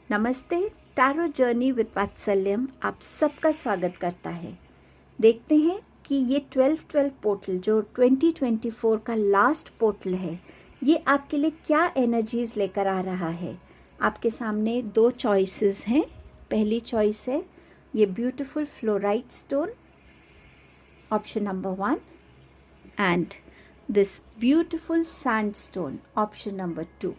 नमस्ते। Tarot journey with वात्सल्यम आप सबका स्वागत करता है। देखते हैं कि ये 12-12 पोर्टल जो 2024 का लास्ट पोर्टल है, ये आपके लिए क्या एनर्जीज लेकर आ रहा है। आपके सामने दो चॉइसेस हैं। पहली चॉइस है ये beautiful fluorite stone, option number 1, and this beautiful sandstone, option number 2।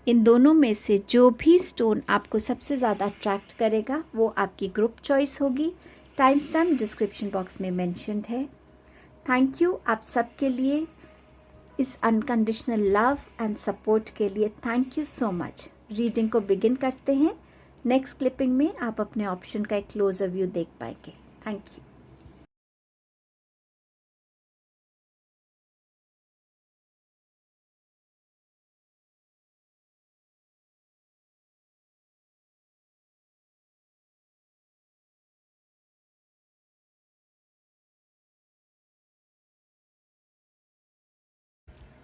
इन दोनों में से जो भी स्टोन आपको सबसे ज़्यादा अट्रैक्ट करेगा वो आपकी ग्रुप चॉइस होगी। टाइम स्टैम्प डिस्क्रिप्शन बॉक्स में मेंशन्ड है। थैंक यू आप सबके लिए, इस अनकंडीशनल लव एंड सपोर्ट के लिए thank you so much. Reading को बिगिन करते हैं। नेक्स्ट क्लिपिंग में आप अपने ऑप्शन का एक क्लोजर व्यू देख पाएंगे। Thank you.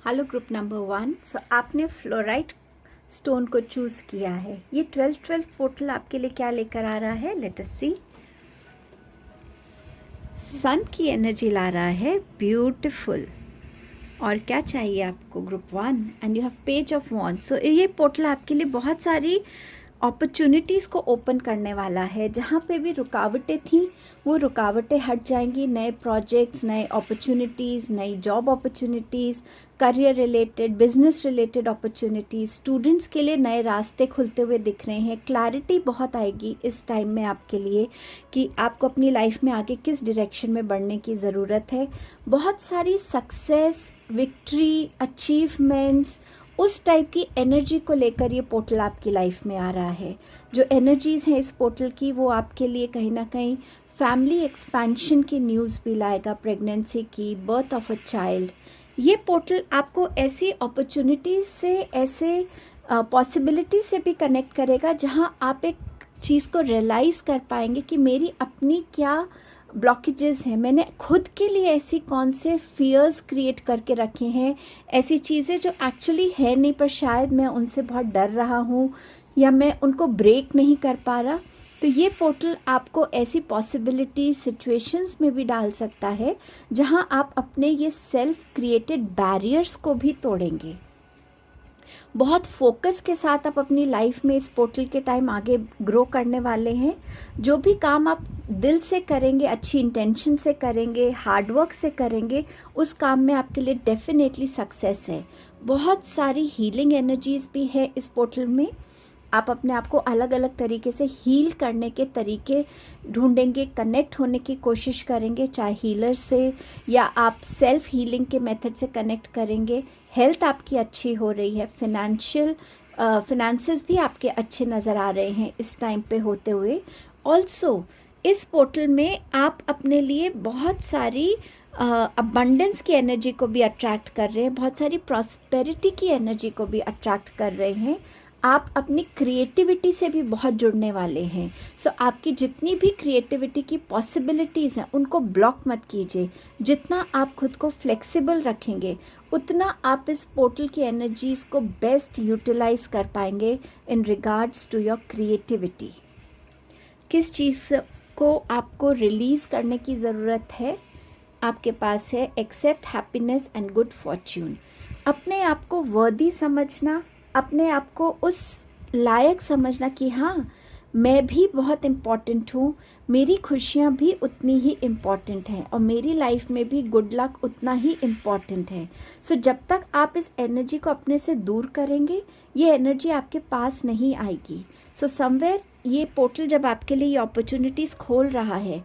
Hello group number 1। सो आपने फ्लोराइट स्टोन को चूज़ किया है। ये 12-12 पोर्टल आपके लिए क्या लेकर आ रहा है, लेट अस सी। सन की एनर्जी ला रहा है, ब्यूटीफुल। और क्या चाहिए आपको, group 1, and you have page of wands. So ये पोर्टल आपके लिए बहुत सारी अपॉर्चुनिटीज़ को ओपन करने वाला है। जहाँ पे भी रुकावटें थीं वो रुकावटें हट जाएंगी। नए प्रोजेक्ट्स, नए अपॉर्चुनिटीज़, नई job opportunities, career related, business related opportunities, students के लिए नए रास्ते खुलते हुए दिख रहे हैं। क्लैरिटी बहुत आएगी इस टाइम में आपके लिए कि आपको अपनी लाइफ में आगे किस डायरेक्शन में बढ़ने की ज़रूरत है। बहुत सारी सक्सेस, विक्ट्री, अचीवमेंट्स, उस टाइप की एनर्जी को लेकर ये पोर्टल आपकी लाइफ में आ रहा है। जो एनर्जीज़ हैं इस पोर्टल की वो आपके लिए कहीं ना कहीं फैमिली एक्सपेंशन की न्यूज़ भी लाएगा, प्रेगनेंसी की, बर्थ ऑफ अ चाइल्ड। ये पोर्टल आपको ऐसी अपॉर्चुनिटीज़ से, ऐसे पॉसिबिलिटी से भी कनेक्ट करेगा जहाँ आप एक चीज़ को रियलाइज़ कर पाएंगे कि मेरी अपनी क्या ब्लॉकेजेस हैं, मैंने खुद के लिए ऐसी कौन से फियर्स क्रिएट करके रखे हैं, ऐसी चीज़ें जो एक्चुअली है नहीं पर शायद मैं उनसे बहुत डर रहा हूँ या मैं उनको ब्रेक नहीं कर पा रहा। तो ये पोर्टल आपको ऐसी पॉसिबिलिटी सिचुएशंस में भी डाल सकता है जहाँ आप अपने ये सेल्फ क्रिएटेड बैरियर्स को भी तोड़ेंगे। बहुत फोकस के साथ आप अपनी लाइफ में इस पोर्टल के टाइम आगे ग्रो करने वाले हैं। जो भी काम आप दिल से करेंगे, अच्छी इंटेंशन से करेंगे, हार्डवर्क से करेंगे, उस काम में आपके लिए डेफिनेटली सक्सेस है। बहुत सारी हीलिंग एनर्जीज़ भी है इस पोर्टल में। आप अपने आप को अलग अलग तरीके से हील करने के तरीके ढूंढेंगे, कनेक्ट होने की कोशिश करेंगे, चाहे हीलर से या आप सेल्फ हीलिंग के मेथड से कनेक्ट करेंगे। हेल्थ आपकी अच्छी हो रही है, फिनेंसेस भी आपके अच्छे नज़र आ रहे हैं इस टाइम पे होते हुए। ऑल्सो इस पोर्टल में आप अपने लिए बहुत सारी अबंडेंस की एनर्जी को भी अट्रैक्ट कर रहे हैं, बहुत सारी प्रॉस्पेरिटी की एनर्जी को भी अट्रैक्ट कर रहे हैं। आप अपनी क्रिएटिविटी से भी बहुत जुड़ने वाले हैं। सो आपकी जितनी भी क्रिएटिविटी की पॉसिबिलिटीज़ हैं उनको ब्लॉक मत कीजिए। जितना आप खुद को फ्लेक्सिबल रखेंगे उतना आप इस पोर्टल की एनर्जीज़ को बेस्ट यूटिलाइज कर पाएंगे in regards to your creativity. किस चीज़ को आपको रिलीज़ करने की ज़रूरत है, आपके पास है except happiness and good fortune. अपने आप को वर्दी समझना, अपने आप को उस लायक समझना कि हाँ मैं भी बहुत इम्पॉर्टेंट हूँ, मेरी खुशियाँ भी उतनी ही इम्पॉर्टेंट हैं और मेरी लाइफ में भी गुड लक उतना ही इम्पॉर्टेंट है। सो जब तक आप इस एनर्जी को अपने से दूर करेंगे ये एनर्जी आपके पास नहीं आएगी। सो समवेयर ये पोर्टल जब आपके लिए ये अपॉर्चुनिटीज़ खोल रहा है,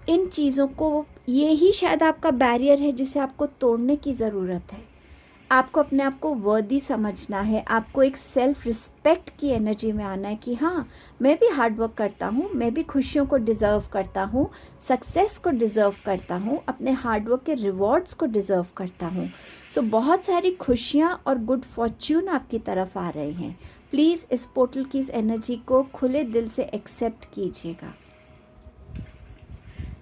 इन चीज़ों को, ये ही शायद आपका बैरियर है जिसे आपको तोड़ने की ज़रूरत है। आपको अपने आप को वर्दी समझना है, आपको एक सेल्फ रिस्पेक्ट की एनर्जी में आना है कि हाँ मैं भी हार्ड वर्क करता हूँ, मैं भी खुशियों को डिज़र्व करता हूँ, सक्सेस को डिज़र्व करता हूँ, अपने हार्ड वर्क के रिवॉर्ड्स को डिज़र्व करता हूँ। सो बहुत सारी खुशियाँ और गुड फॉर्च्यून आपकी तरफ आ रहे हैं। प्लीज़ इस पोर्टल की इस एनर्जी को खुले दिल से एक्सेप्ट कीजिएगा।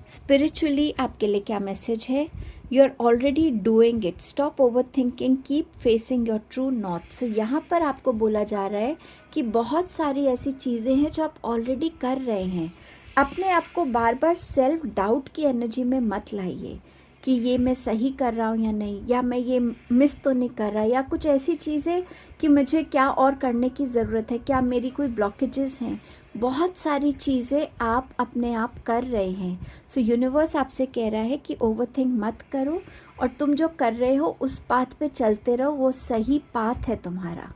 स्पिरिचुअली आपके लिए क्या मैसेज है, you are already doing it, stop over thinking, keep facing your true north. So यहाँ पर आपको बोला जा रहा है कि बहुत सारी ऐसी चीज़ें हैं जो आप ऑलरेडी कर रहे हैं। अपने आप को बार बार सेल्फ डाउट की एनर्जी में मत लाइए कि ये मैं सही कर रहा हूँ या नहीं, या मैं ये मिस तो नहीं कर रहा, या कुछ ऐसी चीज़ें कि मुझे क्या और करने की ज़रूरत है, क्या मेरी कोई ब्लॉकेजेस हैं। बहुत सारी चीज़ें आप अपने आप कर रहे हैं। सो यूनिवर्स आपसे कह रहा है कि ओवरथिंक मत करो, और तुम जो कर रहे हो उस पाथ पे चलते रहो, वो सही पाथ है तुम्हारा।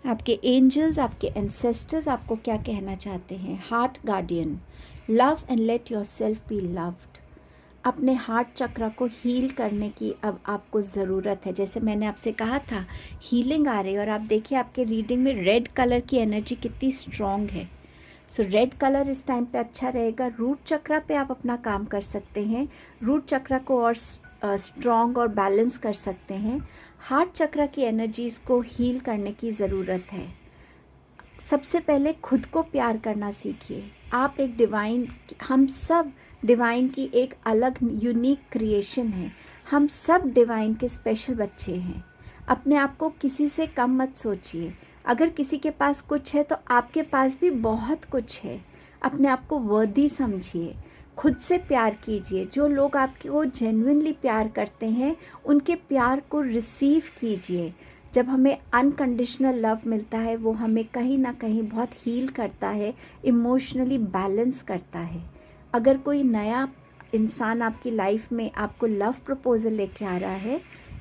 आपके एंजल्स, आपके एंसेस्टर्स आपको क्या कहना चाहते हैं? Heart guardian, love and let your self be loved. अपने हार्ट चक्र को हील करने की अब आपको ज़रूरत है। जैसे मैंने आपसे कहा था, हीलिंग आ रही है, और आप देखिए आपके रीडिंग में रेड कलर की एनर्जी कितनी स्ट्रॉन्ग है। सो रेड कलर इस टाइम पे अच्छा रहेगा। रूट चक्र पे आप अपना काम कर सकते हैं, रूट चक्र को और स्ट्रॉन्ग और बैलेंस कर सकते हैं। हार्ट चक्र की एनर्जीज़ को हील करने की ज़रूरत है। सबसे पहले खुद को प्यार करना सीखिए। आप एक डिवाइन, हम सब डिवाइन की एक अलग यूनिक क्रिएशन है। हम सब डिवाइन के स्पेशल बच्चे हैं। अपने आप को किसी से कम मत सोचिए। अगर किसी के पास कुछ है तो आपके पास भी बहुत कुछ है। अपने आप को वर्दी समझिए, खुद से प्यार कीजिए। जो लोग आपको जेन्युइनली प्यार करते हैं उनके प्यार को रिसीव कीजिए। जब हमें अनकंडीशनल लव मिलता है वो हमें कहीं ना कहीं बहुत हील करता है, इमोशनली बैलेंस करता है। अगर कोई नया इंसान आपकी लाइफ में आपको लव प्रपोजल लेके आ रहा है,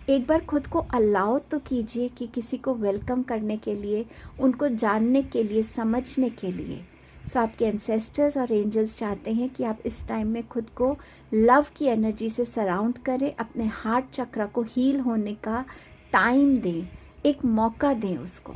एक बार खुद को अलाउ तो कीजिए कि किसी को वेलकम करने के लिए, उनको जानने के लिए, समझने के लिए। सो आपके एंसेस्टर्स और एंजल्स चाहते हैं कि आप इस टाइम में खुद को लव की एनर्जी से सराउंड करें, अपने हार्ट चक्र को हील होने का टाइम दें, एक मौका दें उसको।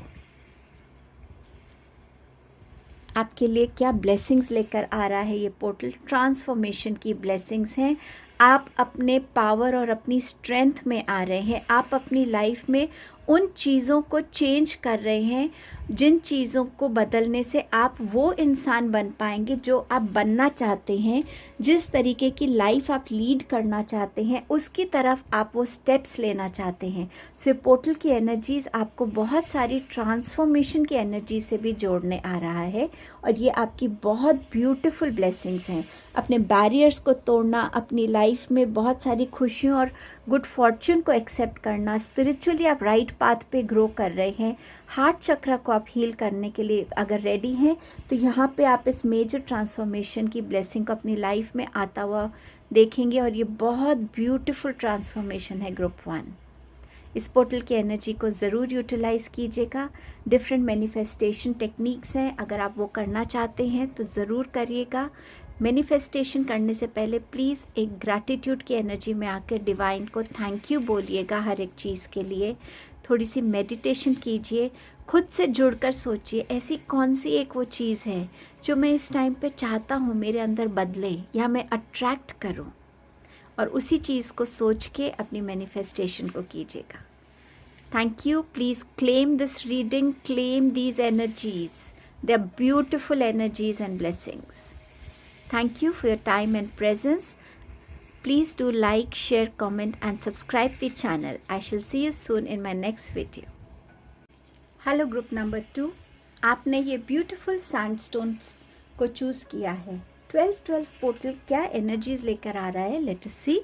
आपके लिए क्या ब्लेसिंग्स लेकर आ रहा है ये पोर्टल? ट्रांसफॉर्मेशन की ब्लेसिंग्स हैं। आप अपने पावर और अपनी स्ट्रेंथ में आ रहे हैं। आप अपनी लाइफ में उन चीज़ों को चेंज कर रहे हैं जिन चीज़ों को बदलने से आप वो इंसान बन पाएंगे जो आप बनना चाहते हैं। जिस तरीके की लाइफ आप लीड करना चाहते हैं उसकी तरफ आप वो स्टेप्स लेना चाहते हैं। सो पोर्टल की एनर्जीज़ आपको बहुत सारी ट्रांसफॉर्मेशन की एनर्जी से भी जोड़ने आ रहा है, और ये आपकी बहुत ब्यूटीफुल ब्लेसिंग्स हैं। अपने बैरियर्स को तोड़ना, अपनी लाइफ में बहुत सारी खुशियों और गुड फॉर्च्यून को एक्सेप्ट करना, स्पिरिचुअली आप राइट पाथ पे ग्रो कर रहे हैं। हार्ट चक्र को आप हील करने के लिए अगर रेडी हैं तो यहाँ पे आप इस मेजर ट्रांसफॉर्मेशन की ब्लेसिंग को अपनी लाइफ में आता हुआ देखेंगे, और ये बहुत ब्यूटीफुल ट्रांसफॉर्मेशन है ग्रुप 1। इस पोर्टल की एनर्जी को ज़रूर यूटिलाइज़ कीजिएगा। डिफरेंट मैनिफेस्टेशन टेक्निक्स हैं, अगर आप वो करना चाहते हैं तो ज़रूर करिएगा। मैनिफेस्टेशन करने से पहले प्लीज़ एक ग्रैटिट्यूड की एनर्जी में आकर डिवाइन को थैंक यू बोलिएगा हर एक चीज़ के लिए। थोड़ी सी मेडिटेशन कीजिए, खुद से जुड़कर सोचिए ऐसी कौन सी एक वो चीज़ है जो मैं इस टाइम पे चाहता हूँ मेरे अंदर बदले या मैं अट्रैक्ट करूँ, और उसी चीज़ को सोच के अपनी मैनिफेस्टेशन को कीजिएगा। Thank you. Please claim this reading, claim these energies, they are beautiful energies and blessings. Thank you for your time and presence. Please do like, share, comment and subscribe the channel. I shall see you soon in my next video. Hello group number 2. आपने ये beautiful sandstones को choose किया है। 12-12 portal क्या energies लेकर आ रहा है? Let us see.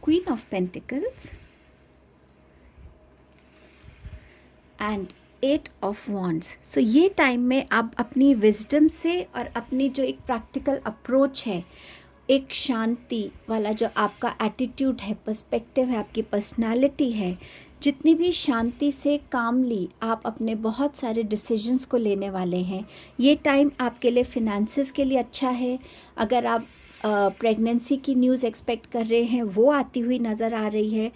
Queen of Pentacles and 8 of wands. So ये टाइम में आप अपनी विजडम से और अपनी जो एक प्रैक्टिकल अप्रोच है, एक शांति वाला जो आपका एटीट्यूड है, पर्सपेक्टिव है, आपकी पर्सनालिटी है, जितनी भी शांति से कामली आप अपने बहुत सारे डिसीजंस को लेने वाले हैं। ये टाइम आपके लिए फिनेंसेस के लिए अच्छा है। अगर आप प्रेगनेंसी की न्यूज़ एक्सपेक्ट कर रहे हैं वो आती हुई नज़र आ रही है।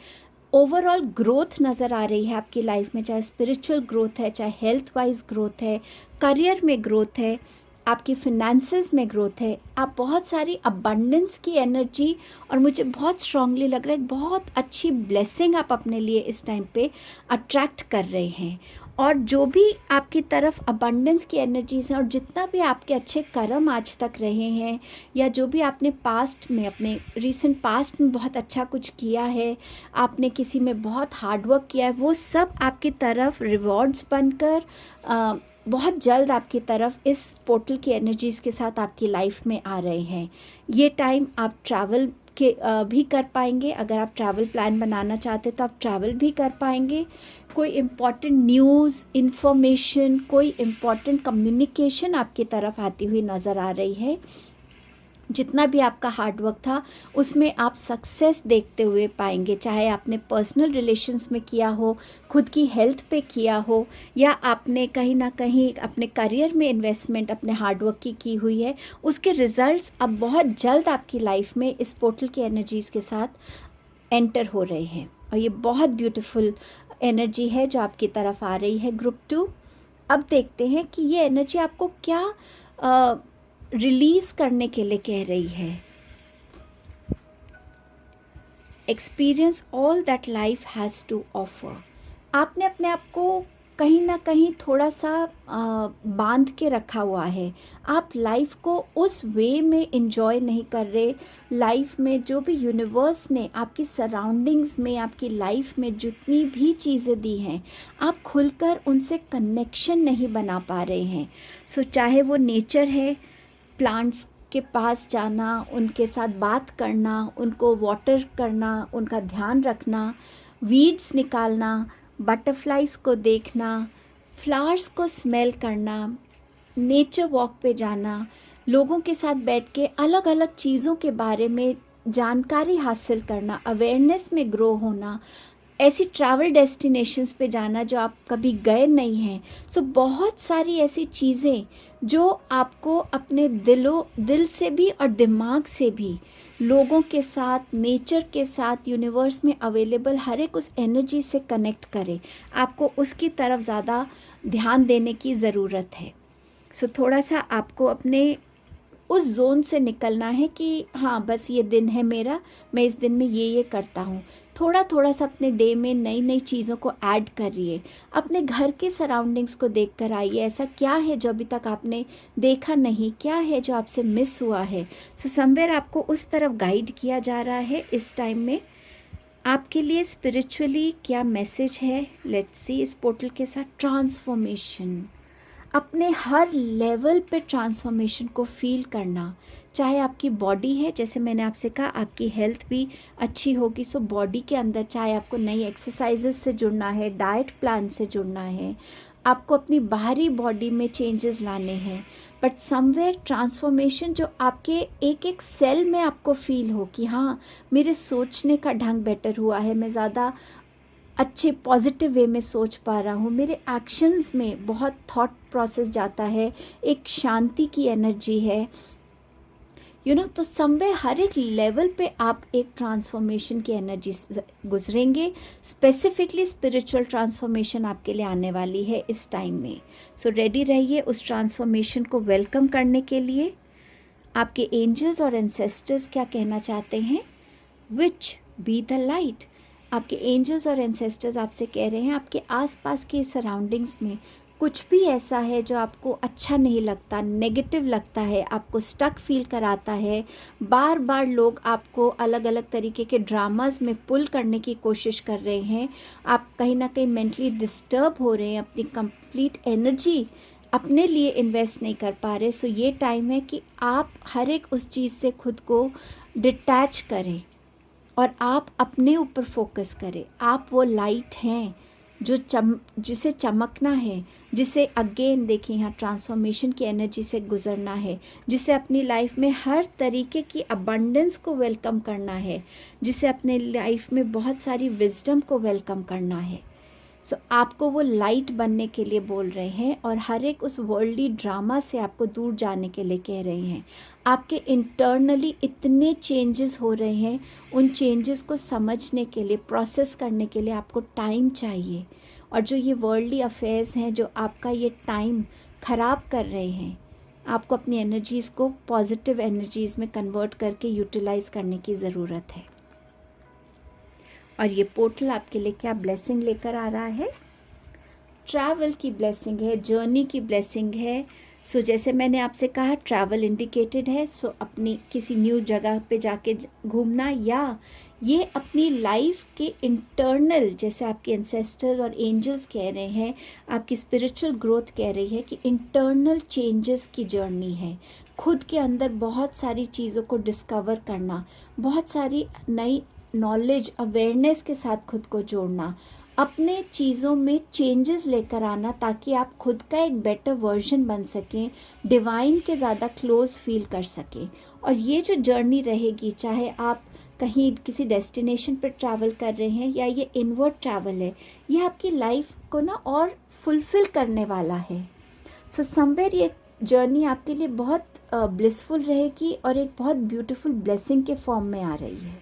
ओवरऑल ग्रोथ नज़र आ रही है आपकी लाइफ में, चाहे स्पिरिचुअल ग्रोथ है, चाहे हेल्थ वाइज ग्रोथ है, करियर में ग्रोथ है, आपकी फिनेंसेस में ग्रोथ है। आप बहुत सारी अबंडेंस की एनर्जी, और मुझे बहुत स्ट्रांगली लग रहा है बहुत अच्छी ब्लेसिंग आप अपने लिए इस टाइम पे अट्रैक्ट कर रहे हैं। और जो भी आपकी तरफ अबंडेंस की एनर्जीज हैं और जितना भी आपके अच्छे कर्म आज तक रहे हैं या जो भी आपने पास्ट में अपने रीसेंट पास्ट में बहुत अच्छा कुछ किया है, आपने किसी में बहुत हार्ड वर्क किया है, वो सब आपकी तरफ रिवॉर्ड्स बनकर बहुत जल्द आपकी तरफ इस पोर्टल की एनर्जीज़ के साथ आपकी लाइफ में आ रहे हैं। ये टाइम आप ट्रैवल के भी कर पाएंगे। अगर आप ट्रैवल प्लान बनाना चाहते तो आप ट्रैवल भी कर पाएंगे। कोई इम्पॉर्टेंट न्यूज़, इन्फॉर्मेशन, कोई इम्पॉर्टेंट कम्युनिकेशन आपकी तरफ आती हुई नज़र आ रही है। जितना भी आपका हार्ड वर्क था उसमें आप सक्सेस देखते हुए पाएंगे, चाहे आपने पर्सनल रिलेशंस में किया हो, खुद की हेल्थ पे किया हो, या आपने कहीं ना कहीं अपने करियर में इन्वेस्टमेंट अपने हार्ड वर्क की हुई है। उसके रिजल्ट्स अब बहुत जल्द आपकी लाइफ में इस पोर्टल की एनर्जीज़ के साथ एंटर हो रहे हैं और ये बहुत ब्यूटीफुल एनर्जी है जो आपकी तरफ आ रही है ग्रुप 2। अब देखते हैं कि ये एनर्जी आपको क्या रिलीज़ करने के लिए कह रही है। Experience all that life has to offer. आपने अपने आप को कहीं ना कहीं थोड़ा सा बांध के रखा हुआ है। आप लाइफ को उस वे में एंजॉय नहीं कर रहे। लाइफ में जो भी यूनिवर्स ने आपकी सराउंडिंग्स में, आपकी लाइफ में जितनी भी चीज़ें दी हैं, आप खुलकर उनसे कनेक्शन नहीं बना पा रहे हैं। सो चाहे वो नेचर है, प्लांट्स के पास जाना, उनके साथ बात करना, उनको वाटर करना, उनका ध्यान रखना, वीड्स निकालना, बटरफ्लाइज को देखना, फ्लावर्स को स्मेल करना, नेचर वॉक पे जाना, लोगों के साथ बैठ के अलग अलग चीज़ों के बारे में जानकारी हासिल करना, अवेयरनेस में ग्रो होना, ऐसी ट्रैवल डेस्टिनेशंस पे जाना जो आप कभी गए नहीं हैं। सो बहुत सारी ऐसी चीज़ें जो आपको अपने दिल से भी और दिमाग से भी लोगों के साथ, नेचर के साथ, यूनिवर्स में अवेलेबल हर एक उस एनर्जी से कनेक्ट करे। आपको उसकी तरफ ज़्यादा ध्यान देने की ज़रूरत है। सो थोड़ा सा आपको अपने उस जोन से निकलना है कि हाँ बस ये दिन है मेरा, मैं इस दिन में ये करता हूँ। थोड़ा थोड़ा सा अपने डे में नई नई चीज़ों को ऐड करिए। अपने घर के सराउंडिंग्स को देख कर आइए, ऐसा क्या है जो अभी तक आपने देखा नहीं, क्या है जो आपसे मिस हुआ है। सो समवेयर आपको उस तरफ गाइड किया जा रहा है इस टाइम में। आपके लिए स्पिरिचुअली क्या मैसेज है, लेट्स सी। इस पोर्टल के साथ ट्रांसफॉर्मेशन, अपने हर लेवल पे ट्रांसफॉर्मेशन को फील करना। चाहे आपकी बॉडी है, जैसे मैंने आपसे कहा आपकी हेल्थ भी अच्छी होगी। सो बॉडी के अंदर चाहे आपको नई एक्सरसाइजेस से जुड़ना है, डाइट प्लान से जुड़ना है, आपको अपनी बाहरी बॉडी में चेंजेस लाने हैं, बट समवेयर ट्रांसफॉर्मेशन जो आपके एक एक सेल में आपको फील हो कि हाँ मेरे सोचने का ढंग बेटर हुआ है, मैं ज़्यादा अच्छे पॉजिटिव वे में सोच पा रहा हूँ, मेरे एक्शंस में बहुत थॉट प्रोसेस जाता है, एक शांति की एनर्जी है, तो समवे हर एक लेवल पे आप एक ट्रांसफॉर्मेशन की एनर्जी गुजरेंगे। स्पेसिफिकली स्पिरिचुअल ट्रांसफॉर्मेशन आपके लिए आने वाली है इस टाइम में। सो रेडी रहिए उस ट्रांसफॉर्मेशन को वेलकम करने के लिए। आपके एंजल्स और एंसेस्टर्स क्या कहना चाहते हैं? विच बी द लाइट। आपके एंजल्स और एंसेस्टर्स आपसे कह रहे हैं आपके आसपास के सराउंडिंग्स में कुछ भी ऐसा है जो आपको अच्छा नहीं लगता, नेगेटिव लगता है, आपको स्टक फील कराता है, बार बार लोग आपको अलग अलग तरीके के ड्रामास में पुल करने की कोशिश कर रहे हैं, आप कहीं ना कहीं मेंटली डिस्टर्ब हो रहे हैं, अपनी कंप्लीट एनर्जी अपने लिए इन्वेस्ट नहीं कर पा रहे। सो ये टाइम है कि आप हर एक उस चीज़ से खुद को डिटैच करें और आप अपने ऊपर फोकस करें। आप वो लाइट हैं जो जिसे चमकना है, जिसे अगेन देखिए यहाँ ट्रांसफॉर्मेशन की एनर्जी से गुजरना है, जिसे अपनी लाइफ में हर तरीके की अबंडेंस को वेलकम करना है, जिसे अपने लाइफ में बहुत सारी विजडम को वेलकम करना है। सो आपको वो लाइट बनने के लिए बोल रहे हैं और हर एक उस वर्ल्डली ड्रामा से आपको दूर जाने के लिए कह रहे हैं। आपके इंटरनली इतने चेंजेस हो रहे हैं, उन चेंजेस को समझने के लिए, प्रोसेस करने के लिए आपको टाइम चाहिए। और जो ये वर्ल्डली अफेयर्स हैं जो आपका ये टाइम ख़राब कर रहे हैं, आपको अपनी एनर्जीज़ को पॉजिटिव एनर्जीज़ में कन्वर्ट करके यूटिलाइज़ करने की ज़रूरत है। और ये पोर्टल आपके लिए क्या ब्लेसिंग लेकर आ रहा है? ट्रैवल की ब्लेसिंग है, जर्नी की ब्लेसिंग है। सो जैसे मैंने आपसे कहा ट्रैवल इंडिकेटेड है, सो अपनी किसी न्यू जगह पे जाके घूमना, या ये अपनी लाइफ के इंटरनल, जैसे आपके एंसेस्टर्स और एंजल्स कह रहे हैं, आपकी स्पिरिचुअल ग्रोथ कह रही है कि इंटरनल चेंजेस की जर्नी है। खुद के अंदर बहुत सारी चीज़ों को डिस्कवर करना, बहुत सारी नई नॉलेज, अवेयरनेस के साथ खुद को जोड़ना, अपने चीज़ों में चेंजेस लेकर आना, ताकि आप खुद का एक बेटर वर्जन बन सकें, डिवाइन के ज़्यादा क्लोज फील कर सकें। और ये जो जर्नी रहेगी, चाहे आप कहीं किसी डेस्टिनेशन पर ट्रैवल कर रहे हैं या ये इनवर्ड ट्रैवल है, ये आपकी लाइफ को ना और फुलफ़िल करने वाला है। सो समवेयर ये जर्नी आपके लिए बहुत ब्लिसफुल रहेगी और एक बहुत ब्यूटीफुल ब्लेसिंग के फॉर्म में आ रही है।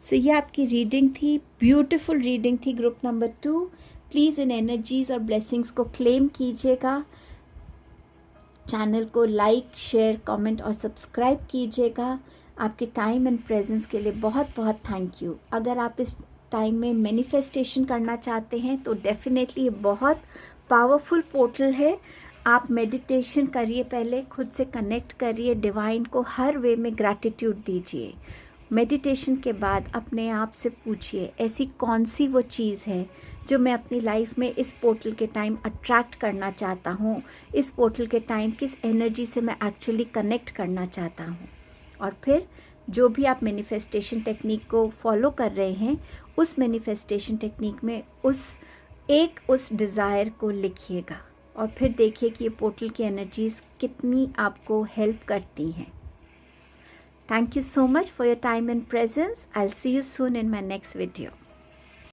सो ये आपकी रीडिंग थी, ब्यूटीफुल रीडिंग थी group number 2। Please in energies और ब्लेसिंग्स को क्लेम कीजिएगा। चैनल को लाइक, शेयर, कमेंट और सब्सक्राइब कीजिएगा। आपके टाइम एंड प्रेजेंस के लिए बहुत बहुत थैंक यू। अगर आप इस टाइम में मैनिफेस्टेशन करना चाहते हैं तो डेफिनेटली ये बहुत पावरफुल पोर्टल है। आप मेडिटेशन करिए, पहले खुद से कनेक्ट करिए, डिवाइन को हर वे में ग्रैटिट्यूड दीजिए। मेडिटेशन के बाद अपने आप से पूछिए, ऐसी कौन सी वो चीज़ है जो मैं अपनी लाइफ में इस पोर्टल के टाइम अट्रैक्ट करना चाहता हूँ, इस पोर्टल के टाइम किस एनर्जी से मैं एक्चुअली कनेक्ट करना चाहता हूँ। और फिर जो भी आप मैनिफेस्टेशन टेक्निक को फॉलो कर रहे हैं, उस मैनिफेस्टेशन टेक्निक में उस डिज़ायर को लिखिएगा और फिर देखिए कि ये पोर्टल की एनर्जीज़ कितनी आपको हेल्प करती हैं। Thank you so much for your time and presence. I'll see you soon in my next video.